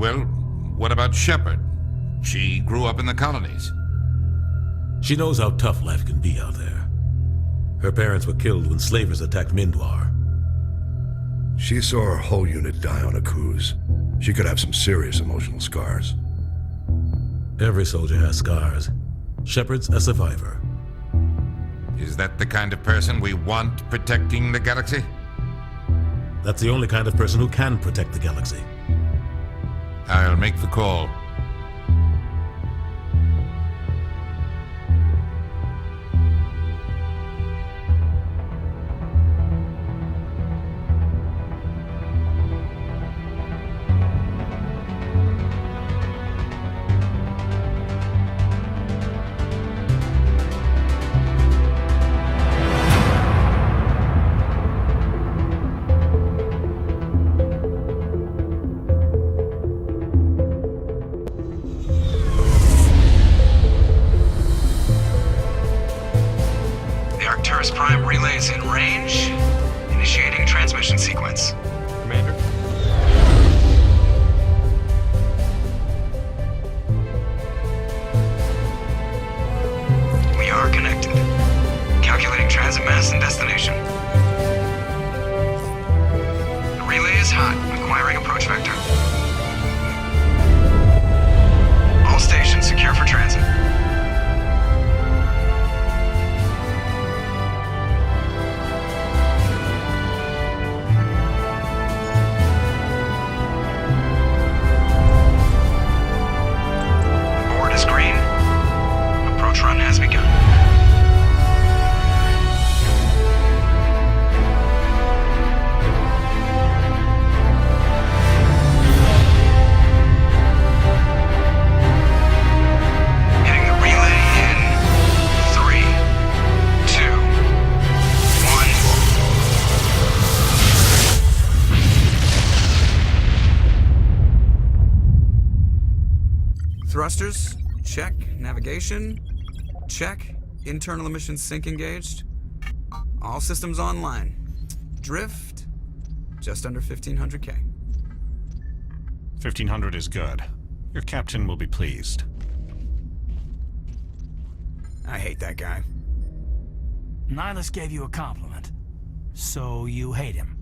Well, what about Shepard? She grew up in the colonies. She knows how tough life can be out there. Her parents were killed when slavers attacked Mindwar. She saw her whole unit die on a cruise. She could have some serious emotional scars. Every soldier has scars. Shepard's a survivor. Is that the kind of person we want protecting the galaxy? That's the only kind of person who can protect the galaxy. I'll make the call. Prime relay is in range. Initiating transmission sequence. Commander? We are connected. Calculating transit mass and destination. The relay is hot, acquiring approach vector. All stations secure for transit. Run has begun. Hitting the relay in 3, 2, 1. Thrusters, check. Navigation, check. Internal emission sync engaged. All systems online. Drift, just under 1500K. 1500 is good. Your captain will be pleased. I hate that guy. Nihilus gave you a compliment. So you hate him.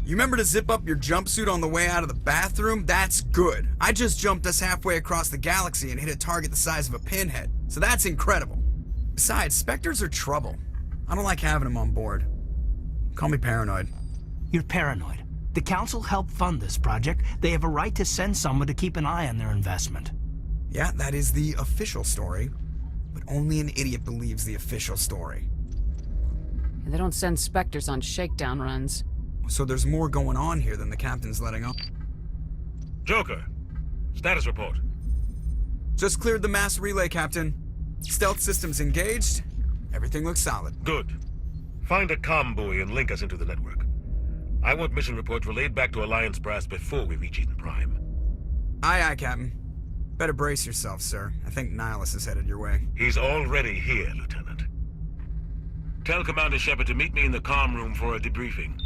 You remember to zip up your jumpsuit on the way out of the bathroom? That's good. I just jumped us halfway across the galaxy and hit a target the size of a pinhead. So that's incredible. Besides, Spectres are trouble. I don't like having them on board. Call me paranoid. You're paranoid. The Council helped fund this project. They have a right to send someone to keep an eye on their investment. Yeah, that is the official story. But only an idiot believes the official story. They don't send Spectres on shakedown runs. So there's more going on here than the captain's letting on. Joker, status report. Just cleared the mass relay, Captain. Stealth systems engaged. Everything looks solid. Good. Find a comm buoy and link us into the network. I want mission reports relayed back to Alliance Brass before we reach Eden Prime. Aye, aye, Captain. Better brace yourself, sir. I think Nihilus is headed your way. He's already here, Lieutenant. Tell Commander Shepard to meet me in the comm room for a debriefing.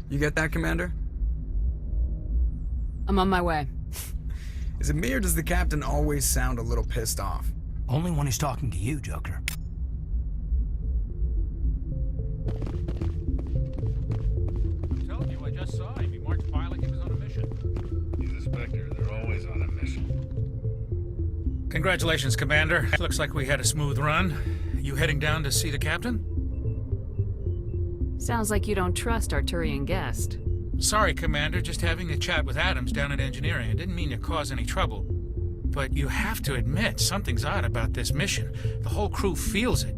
You get that, Commander? I'm on my way. Is it me or does the captain always sound a little pissed off? Only when he's talking to you, Joker. I told you, I just saw him. He marched by like he was on a mission. He's a Spectre. They're always on a mission. Congratulations, Commander. Looks like we had a smooth run. You heading down to see the captain? Sounds like you don't trust Arturian Guest. Sorry, Commander. Just having a chat with Adams down at engineering. I didn't mean to cause any trouble. But you have to admit, something's odd about this mission. The whole crew feels it.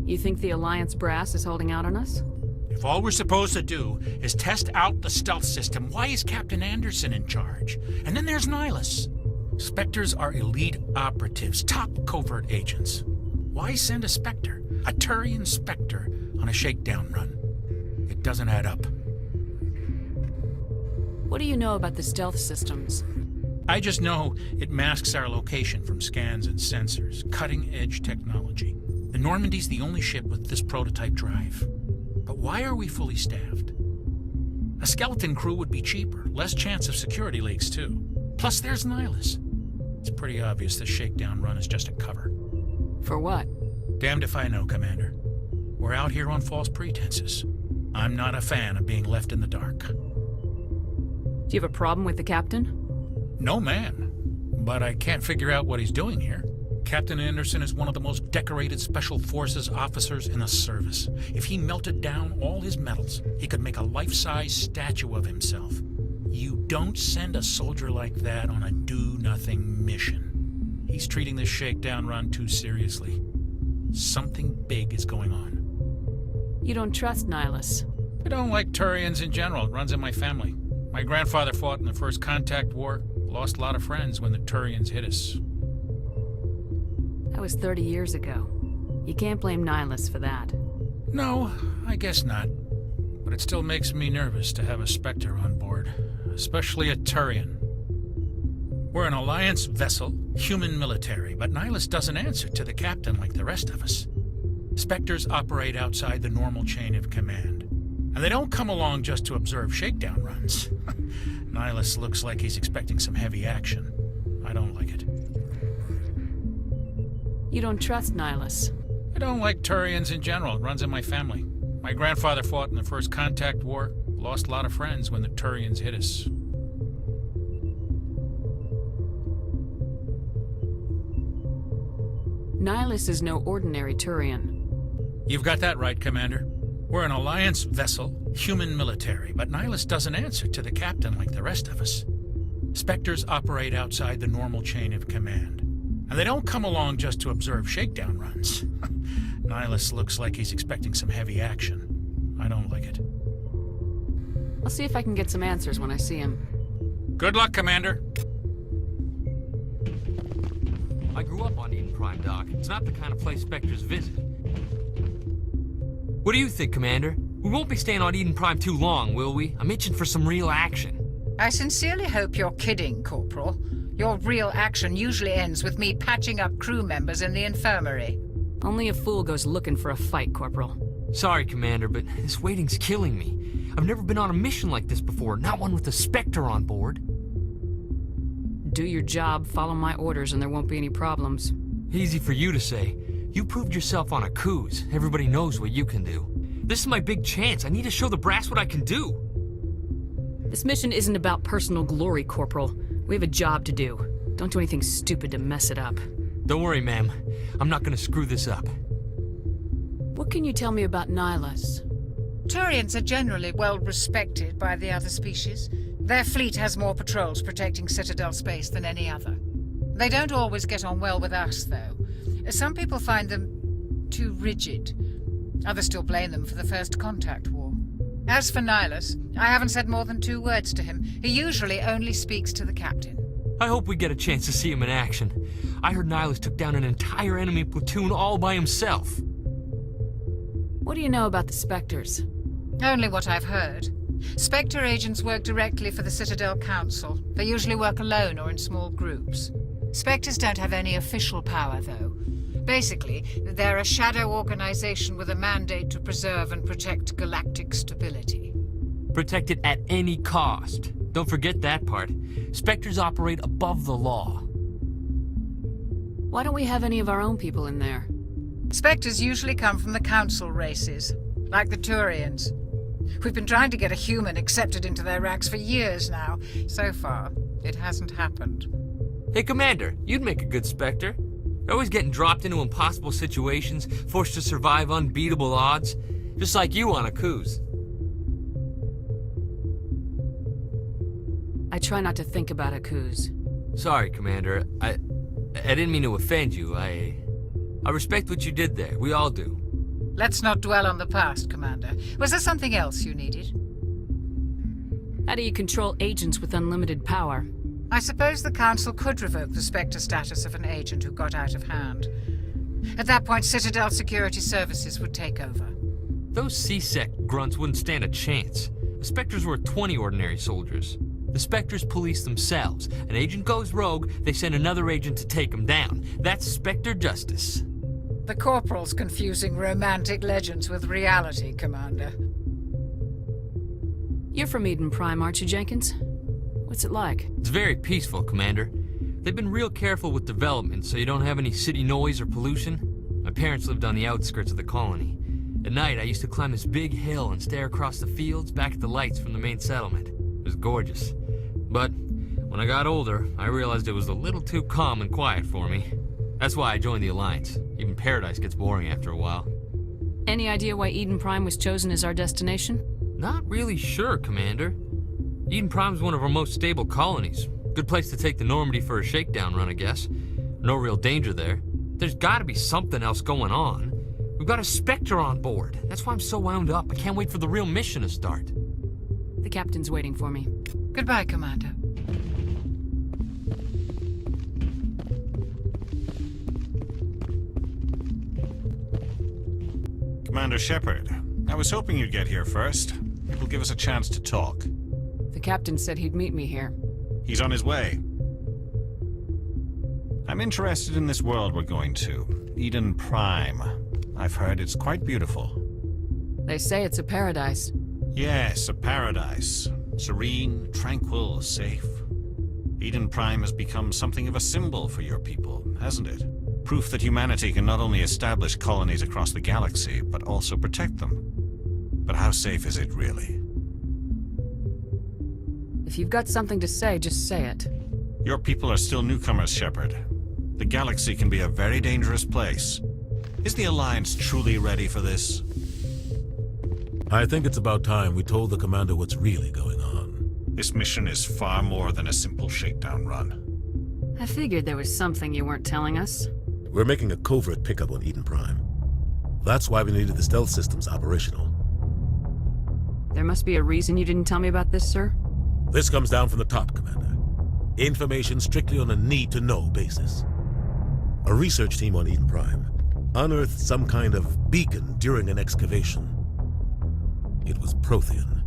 You think the Alliance brass is holding out on us? If all we're supposed to do is test out the stealth system, why is Captain Anderson in charge? And then there's Nihilus. Spectres are elite operatives, top covert agents. Why send a Spectre, a Turian Spectre, on a shakedown run? It doesn't add up. What do you know about the stealth systems? I just know it masks our location from scans and sensors. Cutting-edge technology. The Normandy's the only ship with this prototype drive. But why are we fully staffed? A skeleton crew would be cheaper, less chance of security leaks too. Plus there's Nihilus. It's pretty obvious this shakedown run is just a cover. For what? Damned if I know, Commander. We're out here on false pretenses. I'm not a fan of being left in the dark. Do you have a problem with the captain? No, man. But I can't figure out what he's doing here. Captain Anderson is one of the most decorated Special Forces officers in the service. If he melted down all his medals, he could make a life-size statue of himself. You don't send a soldier like that on a do-nothing mission. He's treating this shakedown run too seriously. Something big is going on. You don't trust Nihilus. I don't like Turians in general. It runs in my family. My grandfather fought in the First Contact War. Lost a lot of friends when the Turians hit us. That was 30 years ago. You can't blame Nihilus for that. No, I guess not. But it still makes me nervous to have a Spectre on board. Especially a Turian. We're an Alliance vessel, human military, but Nihilus doesn't answer to the captain like the rest of us. Spectres operate outside the normal chain of command. And they don't come along just to observe shakedown runs. Nihilus looks like he's expecting some heavy action. I don't like it. You don't trust Nihilus. I don't like Turians in general. It runs in my family. My grandfather fought in the First Contact War. Lost a lot of friends when the Turians hit us. Nihilus is no ordinary Turian. You've got that right, Commander. We're an Alliance vessel, human military, but Nihilus doesn't answer to the captain like the rest of us. Spectres operate outside the normal chain of command. And they don't come along just to observe shakedown runs. Nihilus looks like he's expecting some heavy action. I don't like it. I'll see if I can get some answers when I see him. Good luck, Commander. I grew up on Eden Prime, Doc. It's not the kind of place Spectres visit. What do you think, Commander? We won't be staying on Eden Prime too long, will we? I'm itching for some real action. I sincerely hope you're kidding, Corporal. Your real action usually ends with me patching up crew members in the infirmary. Only a fool goes looking for a fight, Corporal. Sorry, Commander, but this waiting's killing me. I've never been on a mission like this before, not one with a Spectre on board. Do your job, follow my orders, and there won't be any problems. Easy for you to say. You proved yourself on Akuz. Everybody knows what you can do. This is my big chance. I need to show the brass what I can do. This mission isn't about personal glory, Corporal. We have a job to do. Don't do anything stupid to mess it up. Don't worry, ma'am. I'm not gonna screw this up. What can you tell me about Nihilus? Turians are generally well respected by the other species. Their fleet has more patrols protecting Citadel space than any other. They don't always get on well with us, though. Some people find them too rigid. Others still blame them for the First Contact War. As for Nihilus, I haven't said more than 2 words to him. He usually only speaks to the captain. I hope we get a chance to see him in action. I heard Nihilus took down an entire enemy platoon all by himself. What do you know about the Spectres? Only what I've heard. Spectre agents work directly for the Citadel Council. They usually work alone or in small groups. Spectres don't have any official power, though. Basically, they're a shadow organization with a mandate to preserve and protect galactic stability. Protect it at any cost. Don't forget that part. Spectres operate above the law. Why don't we have any of our own people in there? Spectres usually come from the Council races, like the Turians. We've been trying to get a human accepted into their ranks for years now. So far, it hasn't happened. Hey, Commander, you'd make a good Spectre. You're always getting dropped into impossible situations, forced to survive unbeatable odds. Just like you on Akuz. I try not to think about Akuz. Sorry, Commander. I didn't mean to offend you. I respect what you did there. We all do. Let's not dwell on the past, Commander. Was there something else you needed? How do you control agents with unlimited power? I suppose the Council could revoke the Spectre status of an agent who got out of hand. At that point, Citadel Security Services would take over. Those C-Sec grunts wouldn't stand a chance. The Spectres were 20 ordinary soldiers. The Spectres police themselves. An agent goes rogue, they send another agent to take him down. That's Spectre justice. The Corporal's confusing romantic legends with reality, Commander. You're from Eden Prime, aren't you, Jenkins? What's it like? It's very peaceful, Commander. They've been real careful with development so you don't have any city noise or pollution. My parents lived on the outskirts of the colony. At night, I used to climb this big hill and stare across the fields back at the lights from the main settlement. It was gorgeous. But when I got older, I realized it was a little too calm and quiet for me. That's why I joined the Alliance. Even Paradise gets boring after a while. Any idea why Eden Prime was chosen as our destination? Not really sure, Commander. Eden Prime's one of our most stable colonies. Good place to take the Normandy for a shakedown run, I guess. No real danger there. There's gotta be something else going on. We've got a Spectre on board. That's why I'm so wound up. I can't wait for the real mission to start. The captain's waiting for me. Goodbye, Commander. Commander Shepard, I was hoping you'd get here first. It will give us a chance to talk. The captain said he'd meet me here. He's on his way. I'm interested in this world we're going to, Eden Prime. I've heard it's quite beautiful. They say it's a paradise. Yes, a paradise. Serene, tranquil, safe. Eden Prime has become something of a symbol for your people, hasn't it? Proof that humanity can not only establish colonies across the galaxy, but also protect them. But how safe is it really? If you've got something to say, just say it. Your people are still newcomers, Shepard. The galaxy can be a very dangerous place. Is the Alliance truly ready for this? I think it's about time we told the commander what's really going on. This mission is far more than a simple shakedown run. I figured there was something you weren't telling us. We're making a covert pickup on Eden Prime. That's why we needed the stealth systems operational. There must be a reason you didn't tell me about this, sir? This comes down from the top, Commander. Information strictly on a need-to-know basis. A research team on Eden Prime unearthed some kind of beacon during an excavation. It was Prothean.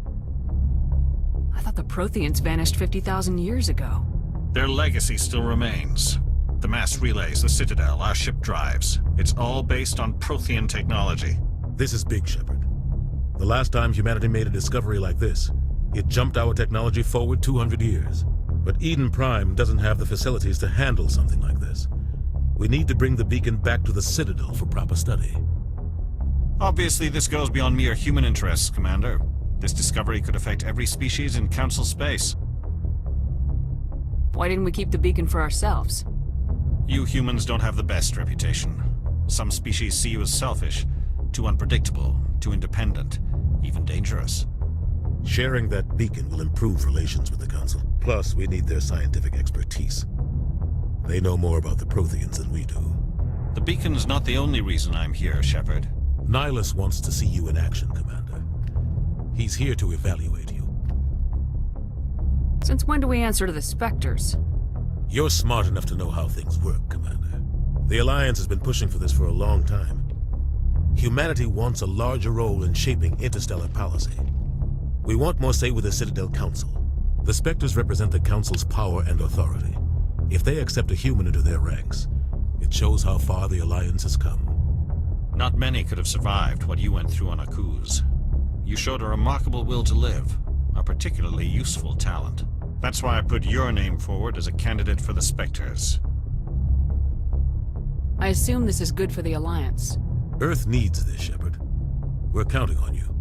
I thought the Protheans vanished 50,000 years ago. Their legacy still remains. The mass relays, the Citadel, our ship drives. It's all based on Prothean technology. This is big, Shepard. The last time humanity made a discovery like this, it jumped our technology forward 200 years. But Eden Prime doesn't have the facilities to handle something like this. We need to bring the beacon back to the Citadel for proper study. Obviously, this goes beyond mere human interests, Commander. This discovery could affect every species in Council space. Why didn't we keep the beacon for ourselves? You humans don't have the best reputation. Some species see you as selfish, too unpredictable, too independent, even dangerous. Sharing that beacon will improve relations with the Council. Plus, we need their scientific expertise. They know more about the Protheans than we do. The beacon's not the only reason I'm here, Shepard. Nihilus wants to see you in action, Commander. He's here to evaluate you. Since when do we answer to the Spectres? You're smart enough to know how things work, Commander. The Alliance has been pushing for this for a long time. Humanity wants a larger role in shaping interstellar policy. We want more say with the Citadel Council. The Spectres represent the Council's power and authority. If they accept a human into their ranks, it shows how far the Alliance has come. Not many could have survived what you went through on Akuz. You showed a remarkable will to live, a particularly useful talent. That's why I put your name forward as a candidate for the Spectres. I assume this is good for the Alliance. Earth needs this, Shepard. We're counting on you.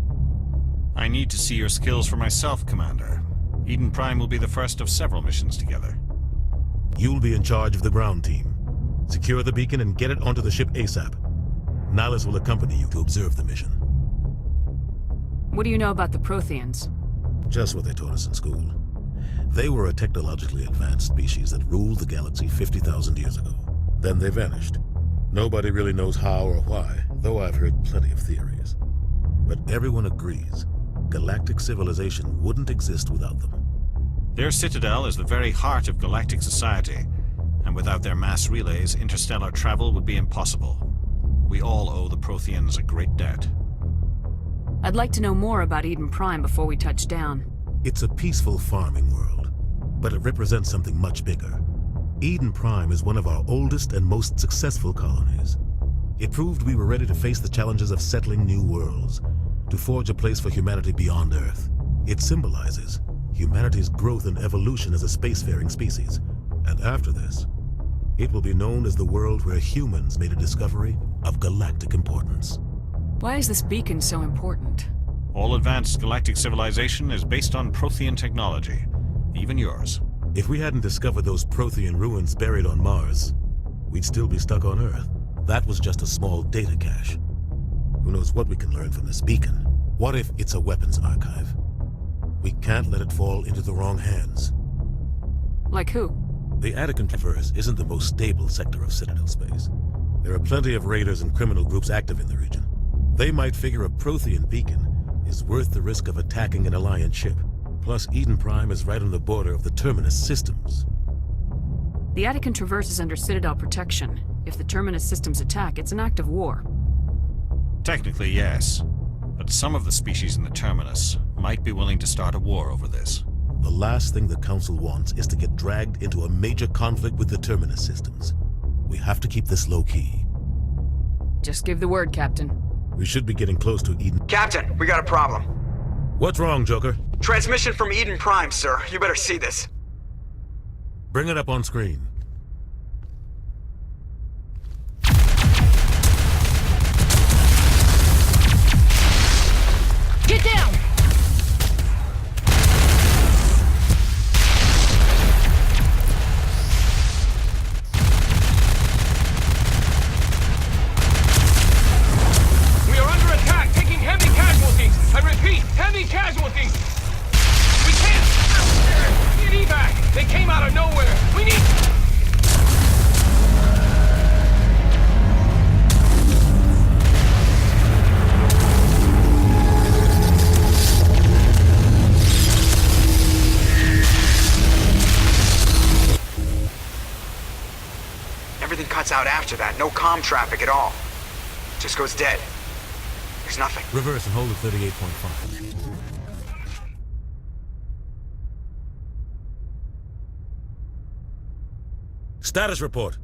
I need to see your skills for myself, Commander. Eden Prime will be the first of several missions together. You'll be in charge of the ground team. Secure the beacon and get it onto the ship ASAP. Nihilus will accompany you to observe the mission. What do you know about the Protheans? Just what they taught us in school. They were a technologically advanced species that ruled the galaxy 50,000 years ago. Then they vanished. Nobody really knows how or why, though I've heard plenty of theories. But everyone agrees, galactic civilization wouldn't exist without them. Their Citadel is the very heart of galactic society, and without their mass relays, interstellar travel would be impossible. We all owe the Protheans a great debt. I'd like to know more about Eden Prime before we touch down. It's a peaceful farming world, but it represents something much bigger. Eden Prime is one of our oldest and most successful colonies. It proved we were ready to face the challenges of settling new worlds, to forge a place for humanity beyond Earth. It symbolizes humanity's growth and evolution as a spacefaring species. And after this, it will be known as the world where humans made a discovery of galactic importance. Why is this beacon so important? All advanced galactic civilization is based on Prothean technology, even yours. If we hadn't discovered those Prothean ruins buried on Mars, we'd still be stuck on Earth. That was just a small data cache. Who knows what we can learn from this beacon? What if it's a weapons archive? We can't let it fall into the wrong hands. Like who? The Attican Traverse isn't the most stable sector of Citadel space. There are plenty of raiders and criminal groups active in the region. They might figure a Prothean beacon is worth the risk of attacking an Alliance ship. Plus, Eden Prime is right on the border of the Terminus systems. The Attican Traverse is under Citadel protection. If the Terminus systems attack, it's an act of war. Technically, yes. But some of the species in the Terminus might be willing to start a war over this. The last thing the Council wants is to get dragged into a major conflict with the Terminus systems. We have to keep this low-key. Just give the word, Captain. We should be getting close to Eden. Captain, we got a problem. What's wrong, Joker? Transmission from Eden Prime, sir. You better see this. Bring it up on screen. Get down! We are under attack, taking heavy casualties. I repeat, heavy casualties. We can't. Need evac. They came out of nowhere. We need. Everything cuts out after that. No comm traffic at all. Just goes dead. There's nothing. Reverse and hold at 38.5. Status report.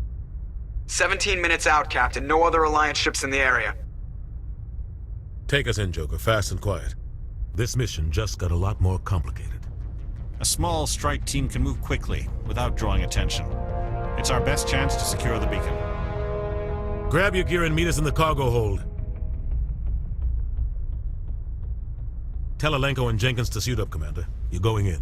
17 minutes out, Captain. No other Alliance ships in the area. Take us in, Joker, fast and quiet. This mission just got a lot more complicated. A small strike team can move quickly without drawing attention. It's our best chance to secure the beacon. Grab your gear and meet us in the cargo hold. Tell Alenko and Jenkins to suit up, Commander. You're going in.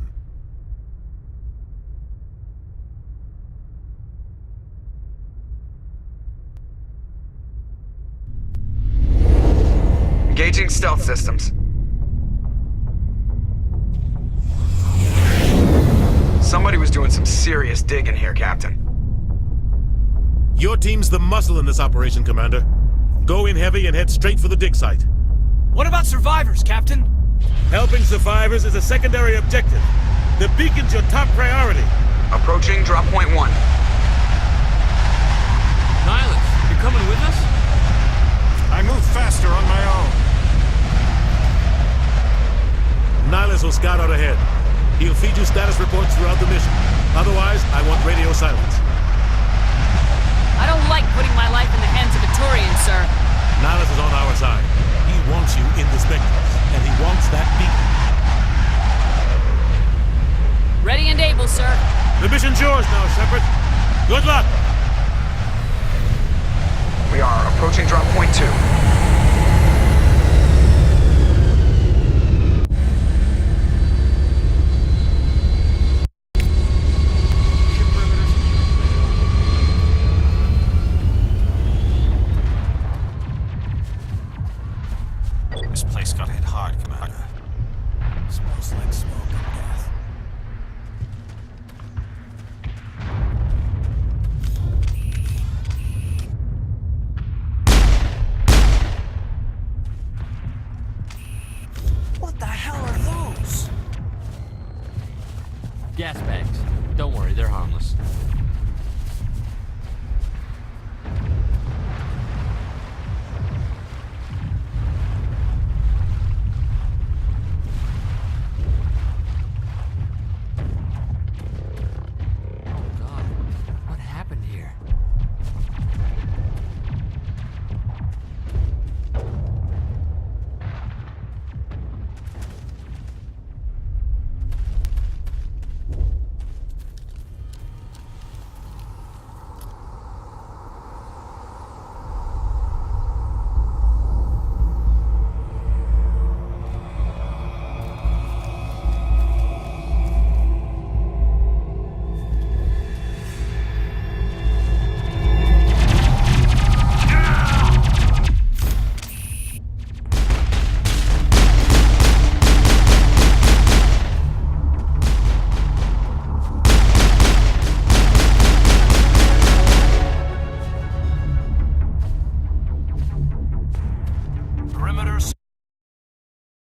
Engaging stealth systems. Somebody was doing some serious digging here, Captain. Your team's the muscle in this operation, Commander. Go in heavy and head straight for the dig site. What about survivors, Captain? Helping survivors is a secondary objective. The beacon's your top priority. Approaching drop point 1. Nihilus, you're coming with us? I move faster on my own. Nihilus will scout out ahead. He'll feed you status reports throughout the mission. Otherwise, I want radio silence. I don't like putting my life in the hands of a Turian, sir. Nihilus is on our side. He wants you in the Spectres, and he wants that beacon. Ready and able, sir. The mission's yours now, Shepard. Good luck! We are approaching drop point 2. This place got hit hard, Commander. Smells like smoke and death. What the hell are those? Gas bags. Don't worry, they're harmless.